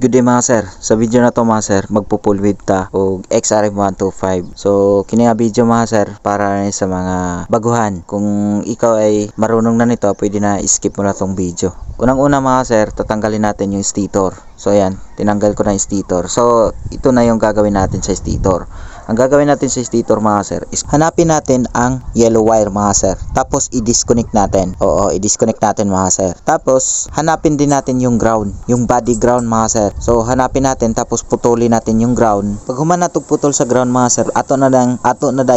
Good day mga sir. Sa video na to mga sir, magpo-full width ta og XRF125. So kini nga video mga sir para sa mga baguhan. Kung ikaw ay marunong na nito, pwede na skip mo na tong video. Unang-una mga sir, tatanggalin natin yung stator. So ayan, tinanggal ko na yung stator. So ito na yung gagawin natin sa stator. Ang gagawin natin sa stator mga sir is hanapin natin ang yellow wire mga sir. Tapos i-disconnect natin. Oo, i-disconnect natin mga sir. Tapos hanapin din natin yung ground, yung body ground mga sir. So hanapin natin tapos putulin natin yung ground. Pag human natog putol sa ground mga sir, ato na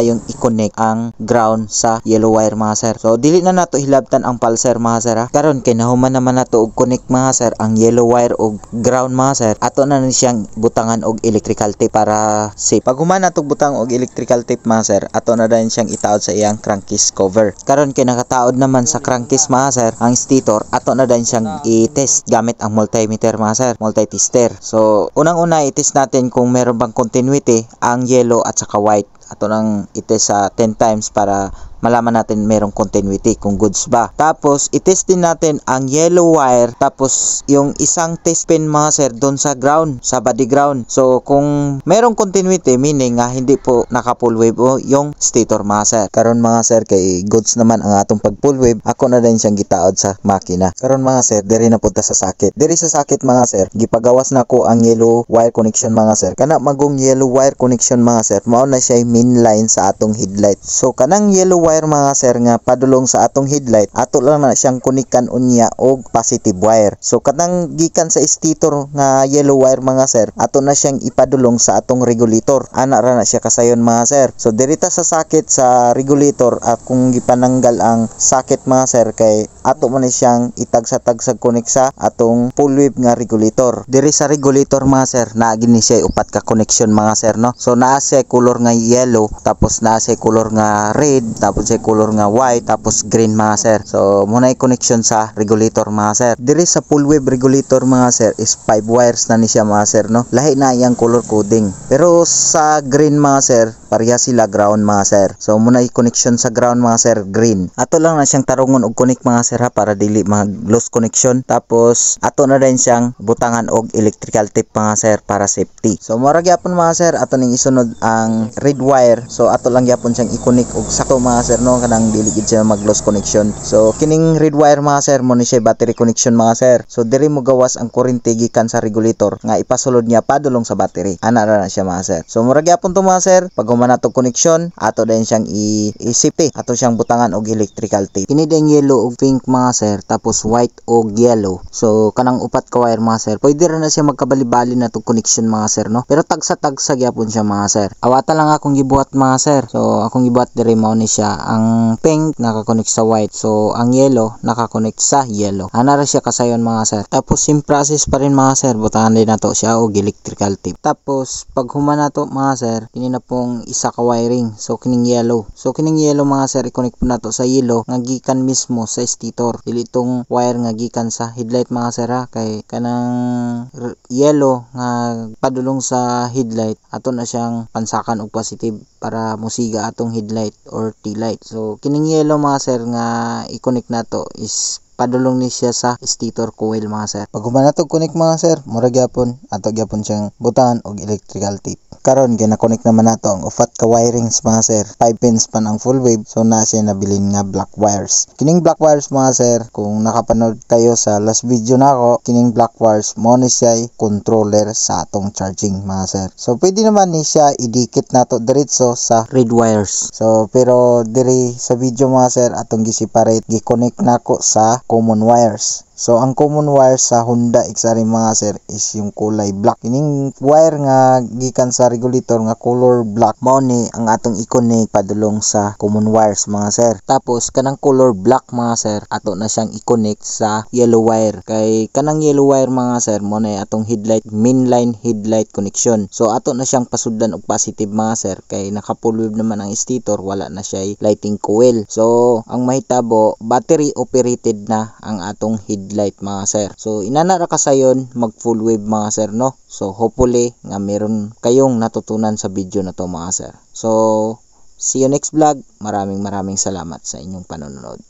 yung i-connect ang ground sa yellow wire mga sir. So dili na nato hilabtan ang pulser mga sir ha. Karon kay nahuman naman nato og connect mga sir ang yellow wire og ground mga sir. Ato na siyang butangan og electrical tape para safe. Pag human natog butang og electrical tape mga sir, ato na din siyang itaod sa iyang crankcase cover. Karon kay nakataod naman sa crankcase mga sir ang stator, ato na din siyang i-test gamit ang multimeter mga sir, multitester. So unang-una i-test natin kung meron bang continuity ang yellow at saka white. Ato nang i-test sa 10 times para malaman natin merong continuity kung goods ba. Tapos i-test din natin ang yellow wire tapos yung isang test pin mga sir doon sa ground, sa body ground. So kung merong continuity, meaning nga hindi po naka full wave o yung stator mga sir. Karon mga sir kay goods naman ang atong pag full wave, ako na din siyang gitaod sa makina. Karon mga sir, diri na punta sa socket. Diri sa socket mga sir, gipagawas na ko ang yellow wire connection mga sir. Kana magong yellow wire connection mga sir, mao na siya main line sa atong headlight. So kanang yellow wire mga sir nga padulong sa atong headlight, ato lang na siyang kunikan unya og positive wire. So kanang gikan sa stator nga yellow wire mga sir, ato na siyang ipadulong sa atong regulator. Ana ra na siya kasayon mga sir. So dirita sa socket sa regulator at kung gipananggal ang socket mga sir kay ato man siyang itagsa-tagsag connect sa atong full wave nga regulator. Diri sa regulator mga sir, naa gini siya upat ka connection mga sir no. So naa siya color nga yellow, tapos naa siya color nga red, tapos siya color nga white, tapos green mga sir. So muna yung connection sa regulator mga sir. Diri sa full wave regulator mga sir is 5 wires na ni siya mga sir no. Lahi na yang color coding. Pero sa green mga sir, pareha sila ground mga sir. So muna yung connection sa ground mga sir, green. Ato lang na siyang tarungon og connect mga sir ha, para dili mag lost connection. Tapos ato na din siyang butangan og electrical tape mga sir para safety. So mura gyapon mga sir, ato ning isunod ang red wire. So ato lang gyapon siyang i-connect og sakto mga sir no, kanang dili gid siya mag lost connection. So kining red wire mga sir, mo ni siya battery connection mga sir. So diri mo gawas ang kuryente gikan sa regulator nga ipasulod niya padulong sa battery. Ana ra na siya mga sir. So mura gyapon to mga sir, pag human natog connection, ato din siyang isipi, ato siyang butangan og electrical tape. Kini din yellow og pink mga sir, tapos white og yellow. So kanang upat ka wire mga sir, pwede ra na siya magkabali-bali na tog connection mga sir no. Pero tagsa-tagsa gyapon siya mga sir. Awata lang akong gibuhat mga sir. So akong gibuhat diri mao ni siya. Ang pink naka-connect sa white. So ang yellow naka-connect sa yellow. Ana ra siya kasayon mga sir. Tapos same process pa rin mga sir, butangan din nato siya og electrical tape. Tapos pag human nato mga sir, kini na pong isa ka wiring. So kining yellow. So kining yellow mga sir, i-connect po nato sa yellow nga gikan mismo sa stator. Dili tong wire nga gikan sa headlight mga sir ha, kay kanang yellow nga padulong sa headlight, ato na siyang pansakan og positive para musiga atong headlight or tail light. So kining yellow mga sir nga i-connect nato is padulong ni siya sa stator coil mga sir. Pag human nato connect mga sir, mura gyapon ato gyapon siyang butangan og electrical tape. Karon kay na-connect naman nato ang upat ka wirings mga sir. 5 pins pan ang full wave, so na siya nabilin nga black wires. Kining black wires mga sir, kung nakapanood kayo sa last video nako, kining black wires mo ni siya controller sa atong charging mga sir. So pwede naman ni siya idikit nato diretso sa red wires. So pero diri sa video mga sir, atong gi-separate, gi-connect nako sa common wires. So ang common wire sa Honda XR mga sir is yung kulay black. Kining wire nga gikan sa regulator nga color black, mao ni ang atong i-connect padulong sa common wires mga sir. Tapos kanang color black mga sir, ato na siyang i-connect sa yellow wire. Kay kanang yellow wire mga sir, mo na atong headlight, mainline headlight connection. So ato na siyang pasudlan og positive mga sir, kay naka full wave naman ang stator, wala na siya lighting coil. So ang mahitabo, battery operated na ang atong headlight mga sir. So inana ra kasayon mag full wave mga sir no. So hopefully nga meron kayong natutunan sa video na to mga sir. So see you next vlog. Maraming salamat sa inyong panonood.